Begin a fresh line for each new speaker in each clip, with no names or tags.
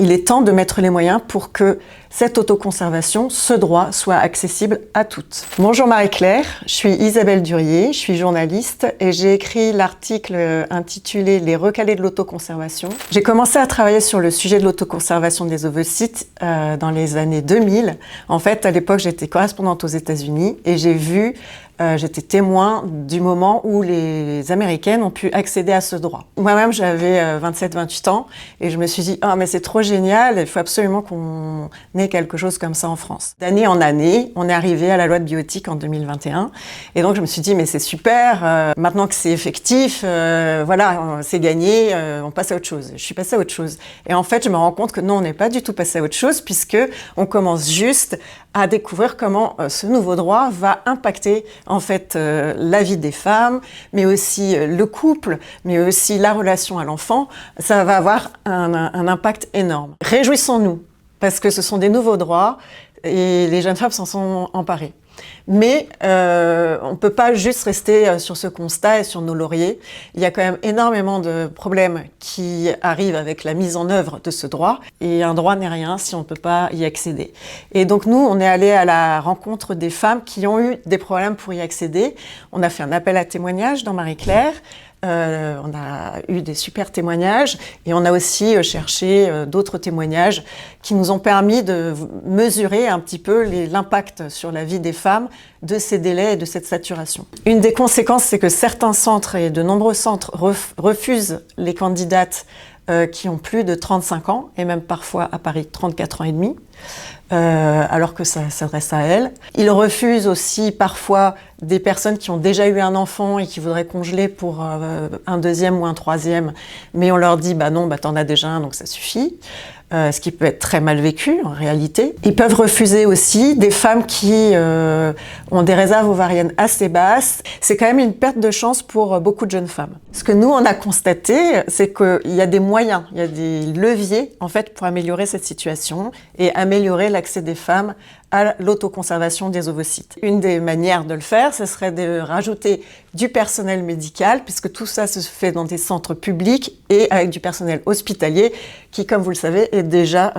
il est temps de mettre les moyens pour que cette autoconservation, ce droit, soit accessible à toutes. Bonjour Marie-Claire, je suis Isabelle Durier, je suis journaliste et j'ai écrit l'article intitulé « Les recalés de l'autoconservation ». J'ai commencé à travailler sur le sujet de l'autoconservation des ovocytes dans les années 2000. En fait, à l'époque, j'étais correspondante aux États-Unis et j'ai vu j'étais témoin du moment où les Américaines ont pu accéder à ce droit. Moi-même, j'avais 27-28 ans et je me suis dit « Ah, mais c'est trop génial, il faut absolument qu'on ait quelque chose comme ça en France ». D'année en année, on est arrivé à la loi de bioéthique en 2021 et donc je me suis dit « Mais c'est super, maintenant que c'est effectif, voilà, c'est gagné, on passe à autre chose ». Je suis passée à autre chose. Et en fait, je me rends compte que non, on n'est pas du tout passé à autre chose puisque on commence juste à découvrir comment ce nouveau droit va impacter en fait la vie des femmes, mais aussi le couple, mais aussi la relation à l'enfant. Ça va avoir un impact énorme. Réjouissons-nous, parce que ce sont des nouveaux droits et les jeunes femmes s'en sont emparées. Mais on ne peut pas juste rester sur ce constat et sur nos lauriers. Il y a quand même énormément de problèmes qui arrivent avec la mise en œuvre de ce droit. Et un droit n'est rien si on ne peut pas y accéder. Et donc nous, on est allé à la rencontre des femmes qui ont eu des problèmes pour y accéder. On a fait un appel à témoignages dans Marie-Claire. On a eu des super témoignages et on a aussi cherché d'autres témoignages qui nous ont permis de mesurer un petit peu l'impact sur la vie des femmes de ces délais et de cette saturation. Une des conséquences, c'est que certains centres et de nombreux centres refusent les candidates qui ont plus de 35 ans et même parfois à Paris 34 ans et demi. Alors que ça s'adresse à elles. Ils refusent aussi parfois des personnes qui ont déjà eu un enfant et qui voudraient congeler pour un deuxième ou un troisième, mais on leur dit « bah non, bah t'en as déjà un, donc ça suffit ». Ce qui peut être très mal vécu en réalité. Ils peuvent refuser aussi des femmes qui ont des réserves ovariennes assez basses. C'est quand même une perte de chance pour beaucoup de jeunes femmes. Ce que nous, on a constaté, c'est qu'il y a des moyens, il y a des leviers en fait pour améliorer cette situation et améliorer l'accès des femmes à l'autoconservation des ovocytes. Une des manières de le faire, ce serait de rajouter du personnel médical, puisque tout ça se fait dans des centres publics et avec du personnel hospitalier qui, comme vous le savez, est déjà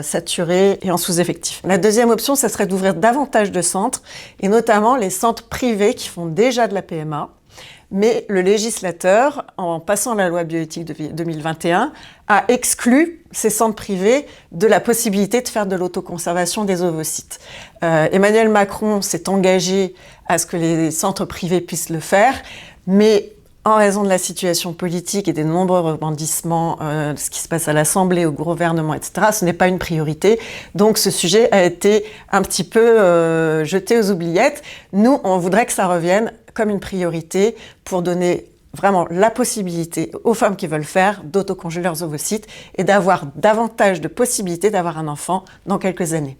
saturé et en sous-effectif. La deuxième option, ce serait d'ouvrir davantage de centres, et notamment les centres privés qui font déjà de la PMA. Mais le législateur, en passant la loi bioéthique de 2021, a exclu ces centres privés de la possibilité de faire de l'autoconservation des ovocytes. Emmanuel Macron s'est engagé à ce que les centres privés puissent le faire, mais en raison de la situation politique et des nombreux rebondissements, ce qui se passe à l'Assemblée, au gouvernement, etc., ce n'est pas une priorité. Donc ce sujet a été un petit peu jeté aux oubliettes. Nous, on voudrait que ça revienne comme une priorité pour donner vraiment la possibilité aux femmes qui veulent faire d'autocongeler leurs ovocytes et d'avoir davantage de possibilités d'avoir un enfant dans quelques années.